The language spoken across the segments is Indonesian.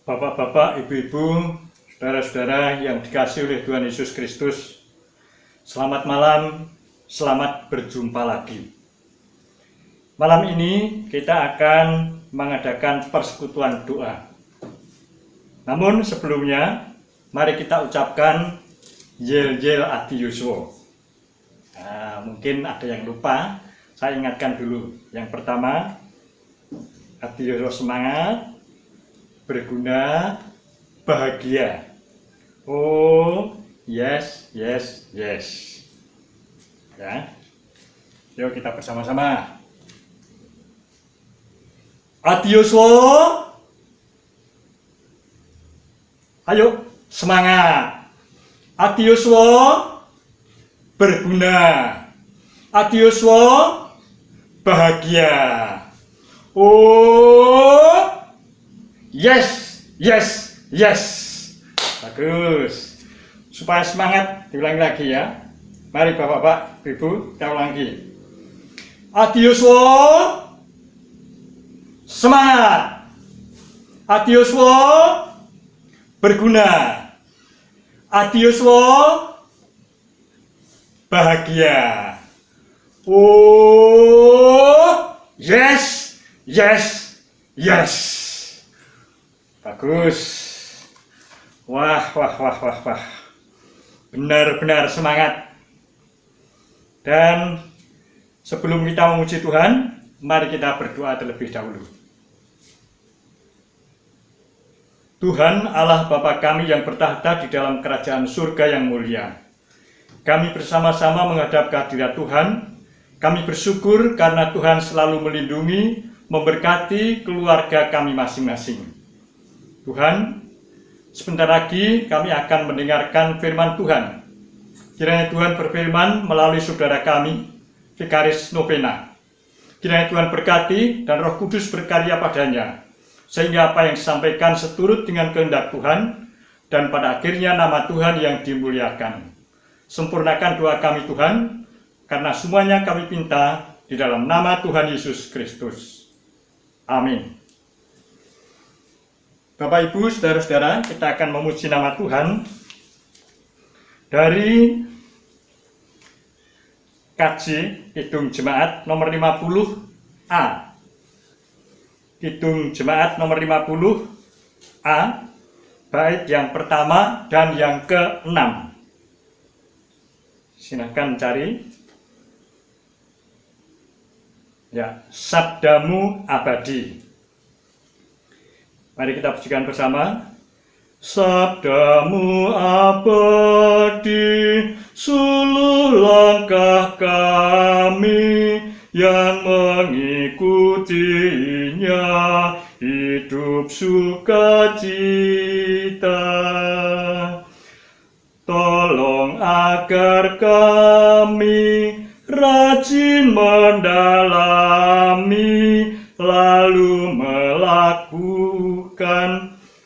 Bapak-bapak, ibu-ibu, saudara-saudara yang dikasihi oleh Tuhan Yesus Kristus, selamat malam, selamat berjumpa lagi. Malam ini kita akan mengadakan persekutuan doa. Namun sebelumnya, mari kita ucapkan Yel-Yel Adi Yuswo. Mungkin ada yang lupa, saya ingatkan dulu. Yang pertama, Adi Yuswo semangat, berguna, bahagia. Oh, yes, yes, yes. Ya. Yuk kita bersama-sama. Adi Yuswo. Ayo, semangat. Adi Yuswo berguna. Adi Yuswo bahagia. Oh, yes, yes, yes. Bagus. Supaya semangat, diulangi lagi ya. Mari bapak-bapak, ibu, kita ulangi. Adi Yuswo semangat. Adi Yuswo berguna. Adi Yuswo bahagia. Oh, yes, yes, yes. Bagus. Wah. Benar-benar semangat. Dan sebelum kita memuji Tuhan, mari kita berdoa terlebih dahulu. Tuhan Allah Bapa kami yang bertahta di dalam kerajaan surga yang mulia, kami bersama-sama menghadap kehadirat Tuhan. Kami bersyukur karena Tuhan selalu melindungi, memberkati keluarga kami masing-masing. Tuhan, sebentar lagi kami akan mendengarkan firman Tuhan. Kiranya Tuhan berfirman melalui saudara kami, Vikaris Novena. Kiranya Tuhan berkati dan Roh Kudus berkarya padanya, sehingga apa yang disampaikan seturut dengan kehendak Tuhan, dan pada akhirnya nama Tuhan yang dimuliakan. Sempurnakan doa kami Tuhan, karena semuanya kami pinta di dalam nama Tuhan Yesus Kristus. Amin. Bapak, Ibu, saudara-saudara, kita akan memuji nama Tuhan dari kaji Kidung Jemaat nomor 50A. Kidung Jemaat nomor 50A, bait yang pertama dan yang ke-6. Silakan cari. Ya, sabdamu abadi. Mari kita pujikan bersama. Sabdamu abadi, suluh langkah kami yang mengikutinya, hidup sukacita. Tolong agar kami rajin mendalami, lalu melakukan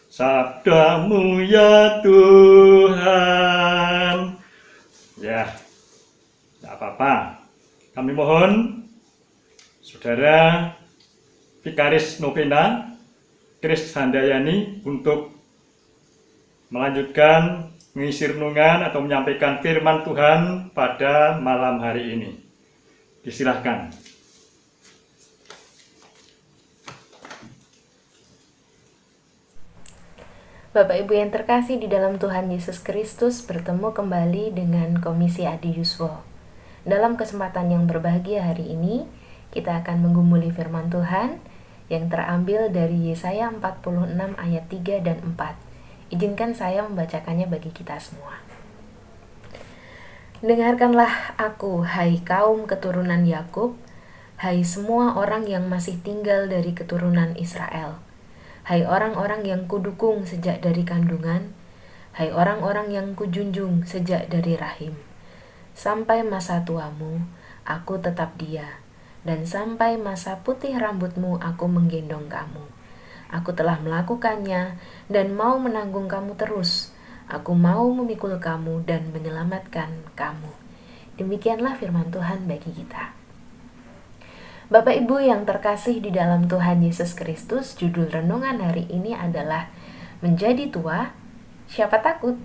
sabdamu ya Tuhan. Ya, tidak apa-apa. Kami mohon saudara Vikaris Novena Kris Handayani untuk melanjutkan mengisi renungan atau menyampaikan firman Tuhan pada malam hari ini. Disilahkan. Bapak Ibu yang terkasih di dalam Tuhan Yesus Kristus, bertemu kembali dengan Komisi Adi Yuswo. Dalam kesempatan yang berbahagia hari ini, kita akan menggumuli firman Tuhan yang terambil dari Yesaya 46 ayat 3 dan 4. Izinkan saya membacakannya bagi kita semua. Dengarkanlah aku, hai kaum keturunan Yakub, hai semua orang yang masih tinggal dari keturunan Israel. Hai orang-orang yang kudukung sejak dari kandungan, hai orang-orang yang kujunjung sejak dari rahim. Sampai masa tuamu, aku tetap dia, dan sampai masa putih rambutmu aku menggendong kamu. Aku telah melakukannya dan mau menanggung kamu terus. Aku mau memikul kamu dan menyelamatkan kamu. Demikianlah firman Tuhan bagi kita. Bapak Ibu yang terkasih di dalam Tuhan Yesus Kristus, judul renungan hari ini adalah menjadi tua, siapa takut?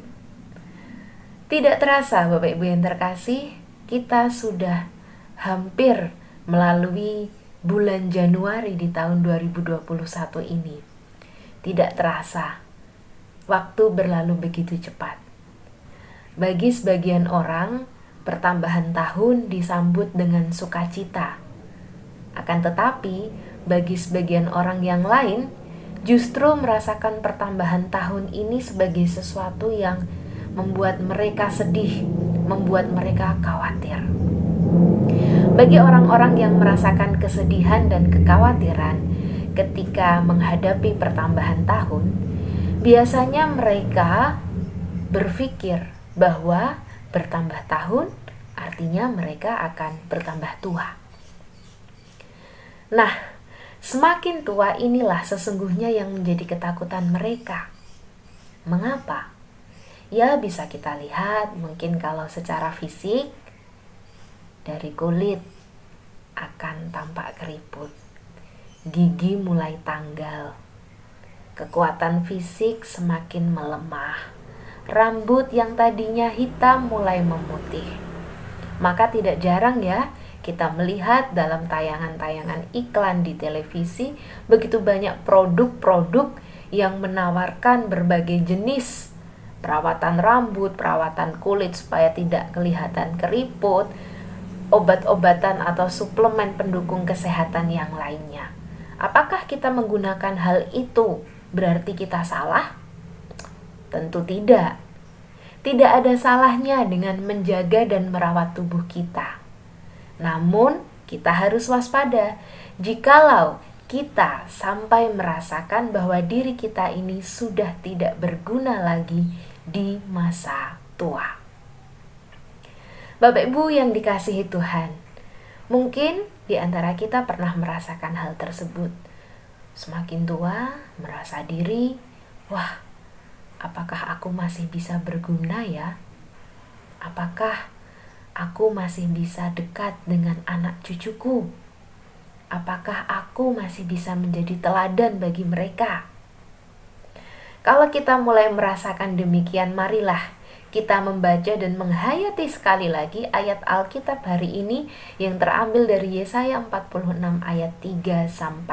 Tidak terasa Bapak Ibu yang terkasih, kita sudah hampir melalui bulan Januari di tahun 2021 ini. Tidak terasa, waktu berlalu begitu cepat. Bagi sebagian orang, pertambahan tahun disambut dengan sukacita. Akan tetapi, bagi sebagian orang yang lain, justru merasakan pertambahan tahun ini sebagai sesuatu yang membuat mereka sedih, membuat mereka khawatir. Bagi orang-orang yang merasakan kesedihan dan kekhawatiran ketika menghadapi pertambahan tahun, biasanya mereka berpikir bahwa bertambah tahun artinya mereka akan bertambah tua. Nah, semakin tua inilah sesungguhnya yang menjadi ketakutan mereka. Mengapa? Ya, bisa kita lihat mungkin kalau secara fisik, dari kulit akan tampak keriput, gigi mulai tanggal, kekuatan fisik semakin melemah, rambut yang tadinya hitam mulai memutih. Maka tidak jarang ya kita melihat dalam tayangan-tayangan iklan di televisi begitu banyak produk-produk yang menawarkan berbagai jenis perawatan rambut, perawatan kulit supaya tidak kelihatan keriput, obat-obatan atau suplemen pendukung kesehatan yang lainnya. Apakah kita menggunakan hal itu berarti kita salah? Tentu tidak. Tidak ada salahnya dengan menjaga dan merawat tubuh kita. Namun, kita harus waspada jikalau kita sampai merasakan bahwa diri kita ini sudah tidak berguna lagi di masa tua. Bapak Ibu yang dikasihi Tuhan, mungkin di antara kita pernah merasakan hal tersebut. Semakin tua, merasa diri, wah, apakah aku masih bisa berguna ya? Apakah aku masih bisa dekat dengan anak cucuku? Apakah aku masih bisa menjadi teladan bagi mereka? Kalau kita mulai merasakan demikian, marilah kita membaca dan menghayati sekali lagi ayat Alkitab hari ini yang terambil dari Yesaya 46 ayat 3-4.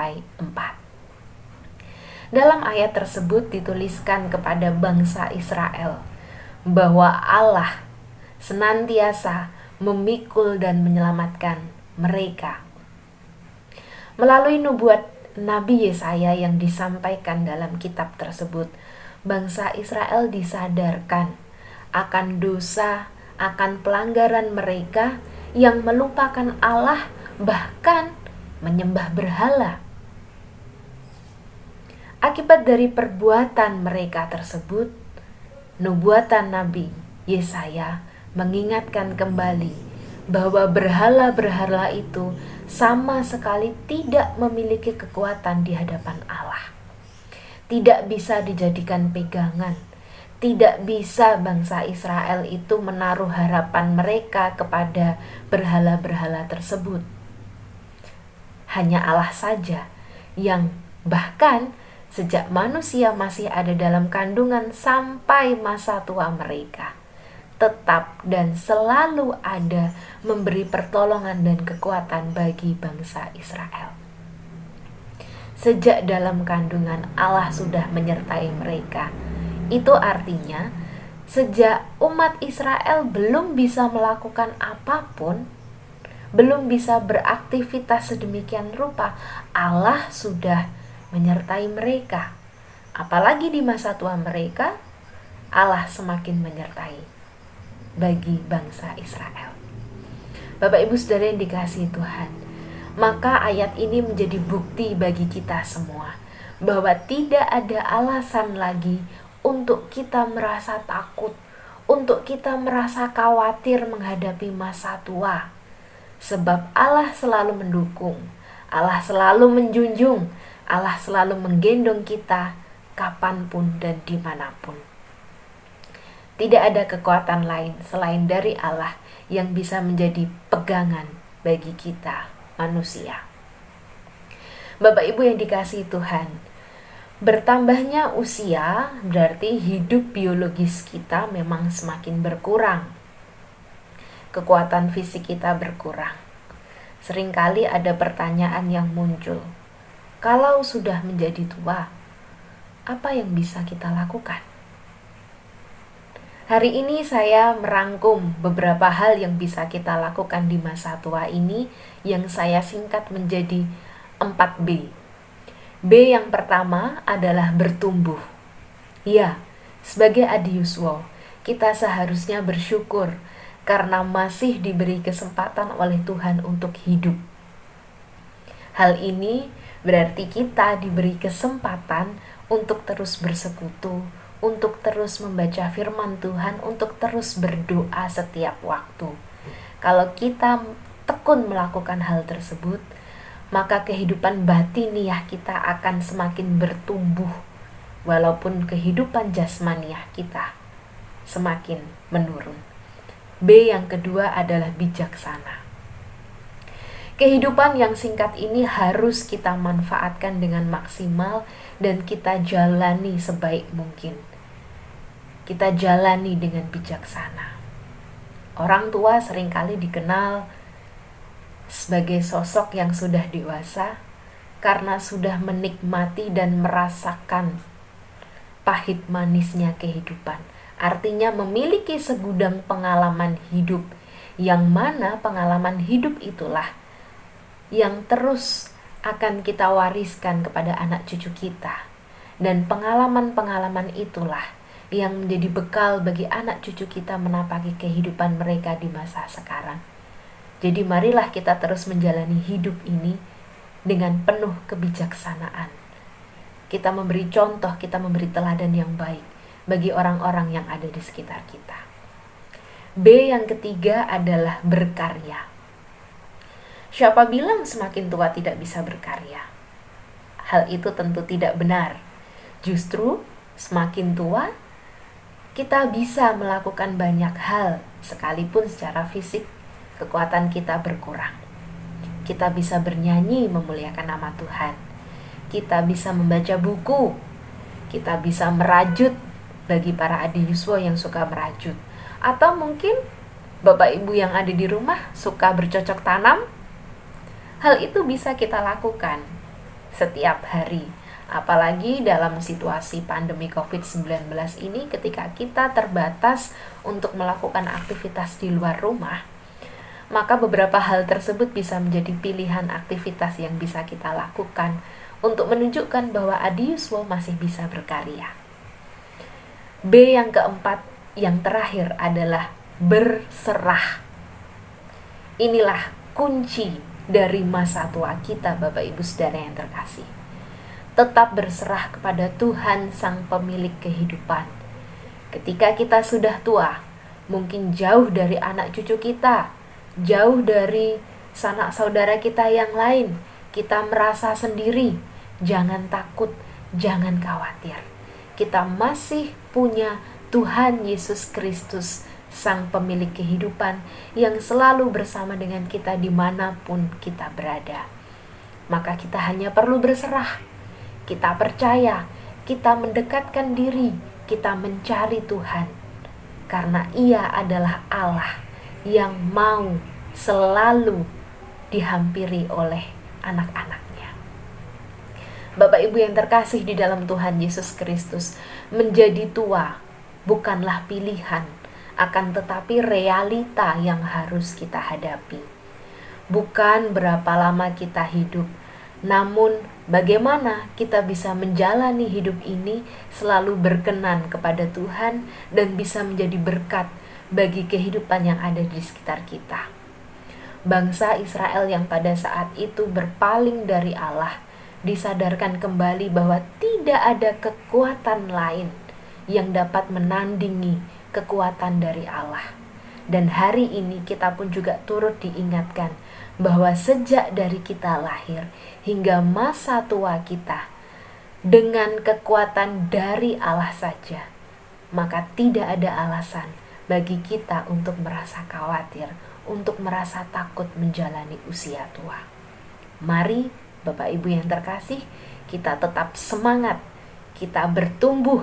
Dalam ayat tersebut dituliskan kepada bangsa Israel bahwa Allah senantiasa memikul dan menyelamatkan mereka. Melalui nubuat Nabi Yesaya yang disampaikan dalam kitab tersebut, bangsa Israel disadarkan akan dosa, akan pelanggaran mereka yang melupakan Allah, bahkan menyembah berhala. Akibat dari perbuatan mereka tersebut, nubuatan Nabi Yesaya mengingatkan kembali bahwa berhala-berhala itu sama sekali tidak memiliki kekuatan di hadapan Allah. Tidak bisa dijadikan pegangan. Tidak bisa bangsa Israel itu menaruh harapan mereka kepada berhala-berhala tersebut. Hanya Allah saja yang bahkan sejak manusia masih ada dalam kandungan sampai masa tua mereka, tetap dan selalu ada memberi pertolongan dan kekuatan bagi bangsa Israel. Sejak dalam kandungan Allah sudah menyertai mereka. Itu artinya sejak umat Israel belum bisa melakukan apapun, belum bisa beraktivitas sedemikian rupa, Allah sudah menyertai mereka. Apalagi di masa tua mereka, Allah semakin menyertai bagi bangsa Israel. Bapak Ibu Saudara yang dikasihi Tuhan, maka ayat ini menjadi bukti bagi kita semua bahwa tidak ada alasan lagi untuk kita merasa takut, untuk kita merasa khawatir menghadapi masa tua. Sebab Allah selalu mendukung, Allah selalu menjunjung, Allah selalu menggendong kita kapanpun dan dimanapun. Tidak ada kekuatan lain selain dari Allah yang bisa menjadi pegangan bagi kita manusia. Bapak Ibu yang dikasihi Tuhan, Bertambahnya usia berarti hidup biologis kita memang semakin berkurang. Kekuatan fisik kita berkurang. Seringkali ada pertanyaan yang muncul. Kalau sudah menjadi tua, apa yang bisa kita lakukan? Hari ini saya merangkum beberapa hal yang bisa kita lakukan di masa tua ini yang saya singkat menjadi 4B. B yang pertama adalah bertumbuh. Ya, sebagai adiuswo, kita seharusnya bersyukur karena masih diberi kesempatan oleh Tuhan untuk hidup. Hal ini berarti kita diberi kesempatan untuk terus bersekutu, untuk terus membaca firman Tuhan, untuk terus berdoa setiap waktu. Kalau kita tekun melakukan hal tersebut, maka kehidupan batiniah kita akan semakin bertumbuh, walaupun kehidupan jasmaniah kita semakin menurun. B yang kedua adalah bijaksana. Kehidupan yang singkat ini harus kita manfaatkan dengan maksimal dan kita jalani sebaik mungkin. Kita jalani dengan bijaksana. Orang tua seringkali dikenal sebagai sosok yang sudah dewasa karena sudah menikmati dan merasakan pahit manisnya kehidupan. Artinya memiliki segudang pengalaman hidup, yang mana pengalaman hidup itulah yang terus akan kita wariskan kepada anak cucu kita. Dan pengalaman-pengalaman itulah yang menjadi bekal bagi anak cucu kita menapaki kehidupan mereka di masa sekarang. Jadi marilah kita terus menjalani hidup ini dengan penuh kebijaksanaan. Kita memberi contoh, kita memberi teladan yang baik bagi orang-orang yang ada di sekitar kita. B yang ketiga adalah berkarya. Siapa bilang semakin tua tidak bisa berkarya? Hal itu tentu tidak benar. Justru semakin tua, kita bisa melakukan banyak hal, sekalipun secara fisik kekuatan kita berkurang. Kita bisa bernyanyi memuliakan nama Tuhan. Kita bisa membaca buku. Kita bisa merajut bagi para adiuswo yang suka merajut. Atau mungkin Bapak Ibu yang ada di rumah suka bercocok tanam. Hal itu bisa kita lakukan setiap hari. Apalagi dalam situasi pandemi COVID-19 ini, ketika kita terbatas untuk melakukan aktivitas di luar rumah, maka beberapa hal tersebut bisa menjadi pilihan aktivitas yang bisa kita lakukan untuk menunjukkan bahwa adiuswo masih bisa berkarya. B yang keempat, yang terakhir adalah berserah. Inilah kunci dari masa tua kita, Bapak Ibu Saudara yang terkasih. Tetap berserah kepada Tuhan Sang Pemilik kehidupan. Ketika kita sudah tua, mungkin jauh dari anak cucu kita, jauh dari sanak saudara kita yang lain, kita merasa sendiri. Jangan takut, jangan khawatir. Kita masih punya Tuhan Yesus Kristus, Sang Pemilik kehidupan, yang selalu bersama dengan kita dimanapun kita berada. Maka kita hanya perlu berserah. Kita percaya, kita mendekatkan diri, kita mencari Tuhan. Karena Ia adalah Allah yang mau selalu dihampiri oleh anak-anaknya. Bapak Ibu yang terkasih di dalam Tuhan Yesus Kristus, menjadi tua bukanlah pilihan, akan tetapi realita yang harus kita hadapi. Bukan berapa lama kita hidup, namun bagaimana kita bisa menjalani hidup ini selalu berkenan kepada Tuhan dan bisa menjadi berkat bagi kehidupan yang ada di sekitar kita. Bangsa Israel yang pada saat itu berpaling dari Allah disadarkan kembali bahwa tidak ada kekuatan lain yang dapat menandingi kekuatan dari Allah. Dan hari ini kita pun juga turut diingatkan bahwa sejak dari kita lahir hingga masa tua kita, dengan kekuatan dari Allah saja, maka tidak ada alasan bagi kita untuk merasa khawatir, untuk merasa takut menjalani usia tua. Mari Bapak Ibu yang terkasih, kita tetap semangat, kita bertumbuh,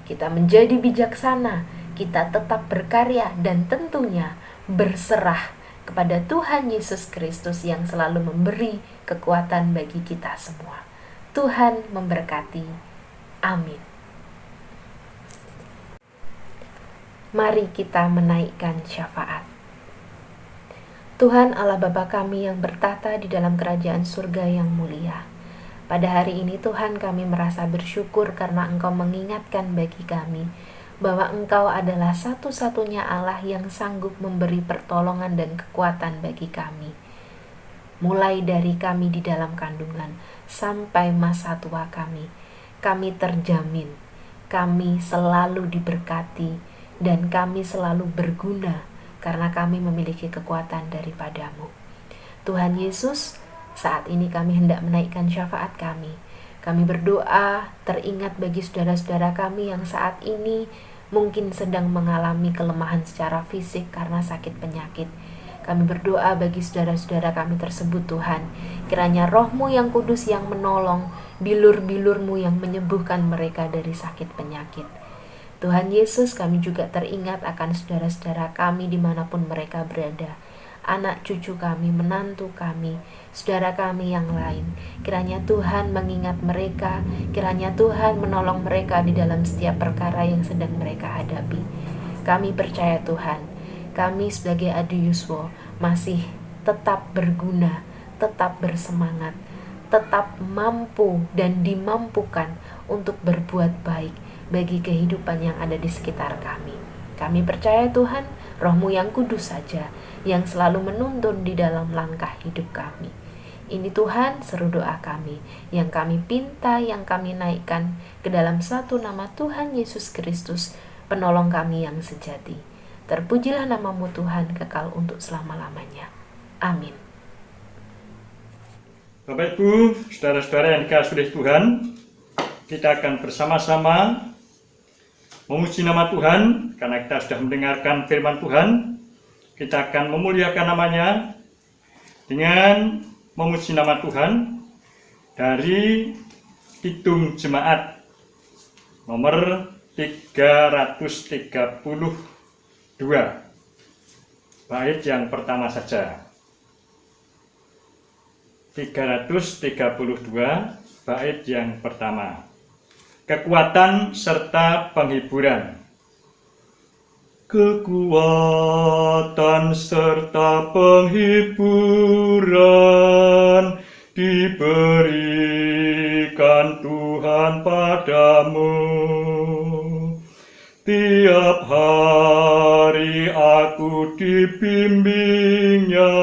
kita menjadi bijaksana, kita tetap berkarya, dan tentunya berserah kepada Tuhan Yesus Kristus yang selalu memberi kekuatan bagi kita semua. Tuhan memberkati. Amin. Mari kita menaikkan syafaat. Tuhan Allah Bapa kami yang bertata di dalam kerajaan surga yang mulia. Pada hari ini Tuhan, kami merasa bersyukur karena Engkau mengingatkan bagi kami bahwa Engkau adalah satu-satunya Allah yang sanggup memberi pertolongan dan kekuatan bagi kami. Mulai dari kami di dalam kandungan sampai masa tua kami terjamin, kami selalu diberkati, dan kami selalu berguna karena kami memiliki kekuatan daripadamu. Tuhan Yesus, saat ini kami hendak menaikkan syafaat kami. Kami berdoa teringat bagi saudara-saudara kami yang saat ini mungkin sedang mengalami kelemahan secara fisik karena sakit penyakit. Kami berdoa bagi saudara-saudara kami tersebut, Tuhan. Kiranya Roh-Mu yang kudus yang menolong, bilur-bilur-Mu yang menyembuhkan mereka dari sakit penyakit. Tuhan Yesus, kami juga teringat akan saudara-saudara kami dimanapun mereka berada. Anak cucu kami, menantu kami, saudara kami yang lain. Kiranya Tuhan mengingat mereka, kiranya Tuhan menolong mereka di dalam setiap perkara yang sedang mereka hadapi. Kami percaya Tuhan, kami sebagai Adi Yuswo masih tetap berguna, tetap bersemangat, tetap mampu dan dimampukan untuk berbuat baik bagi kehidupan yang ada di sekitar kami. Kami percaya Tuhan, Roh-Mu yang kudus saja yang selalu menuntun di dalam langkah hidup kami. Ini Tuhan seru doa kami, yang kami pinta, yang kami naikkan ke dalam satu nama Tuhan Yesus Kristus, penolong kami yang sejati. Terpujilah nama-Mu Tuhan kekal untuk selama-lamanya. Amin. Bapak Ibu, saudara-saudara yang dikasihi oleh Tuhan, kita akan bersama-sama memuji nama Tuhan karena kita sudah mendengarkan firman Tuhan. Kita akan memuliakan namanya dengan memuji nama Tuhan dari Kidung Jemaat nomor 332, bait yang pertama saja. 332 bait yang pertama. Kekuatan serta penghiburan. Kekuatan serta penghiburan diberikan Tuhan padamu. Tiap hari aku dibimbingnya,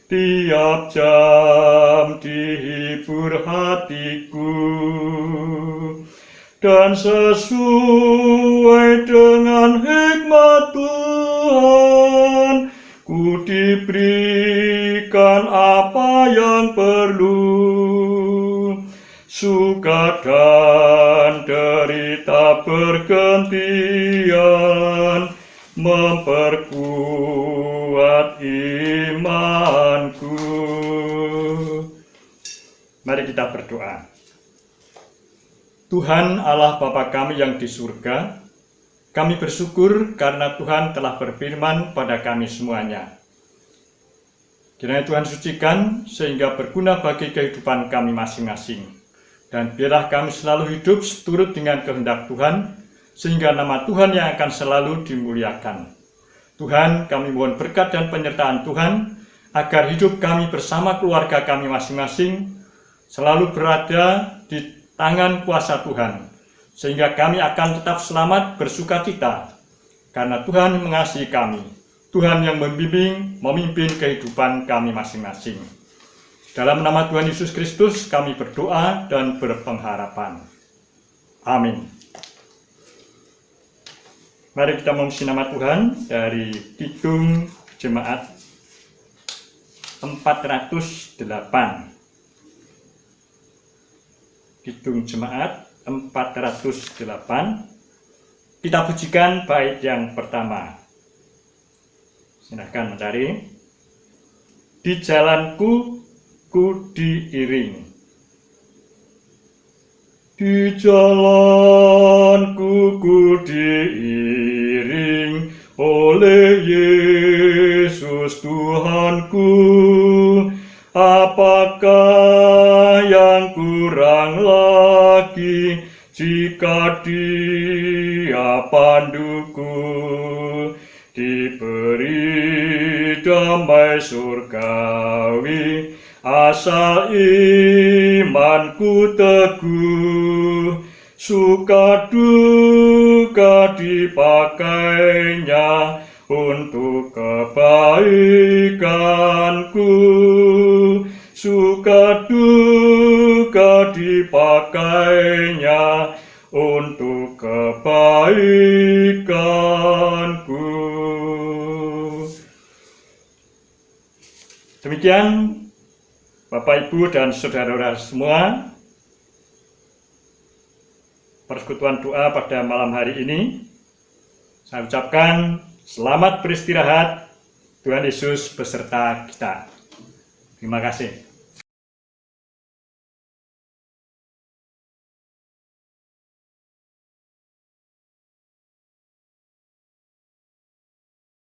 tiap jam dihibur hatiku. Dan sesuai dengan hikmat Tuhan, ku diberikan apa yang perlu. Suka dan derita bergantian memperkuat imanku. Mari kita berdoa. Tuhan Allah Bapa kami yang di surga, kami bersyukur karena Tuhan telah berfirman pada kami semuanya. Kiranya Tuhan sucikan sehingga berguna bagi kehidupan kami masing-masing. Dan biarlah kami selalu hidup seturut dengan kehendak Tuhan, sehingga nama Tuhan yang akan selalu dimuliakan. Tuhan, kami mohon berkat dan penyertaan Tuhan, agar hidup kami bersama keluarga kami masing-masing selalu berada di tangan kuasa Tuhan, sehingga kami akan tetap selamat bersukacita, karena Tuhan mengasihi kami, Tuhan yang membimbing, memimpin kehidupan kami masing-masing. Dalam nama Tuhan Yesus Kristus kami berdoa dan berpengharapan. Amin. Mari kita memuji nama Tuhan dari Kidung Jemaat 408. Kidung Jemaat 408. Kita pujikan bait yang pertama. Silahkan mencari. Di jalanku ku diiring. Di jalanku ku diiring oleh Yesus Tuhanku. Apakah yang kurang lagi jika Dia panduku? Diberi damai surgawi, asal imanku teguh. Suka duka dipakainya untuk kebaikanku. Suka duka dipakainya untuk kebaikanku. Demikian Bapak, Ibu, dan saudara-saudara semua, persekutuan doa pada malam hari ini. Saya ucapkan selamat beristirahat. Tuhan Yesus beserta kita. Terima kasih.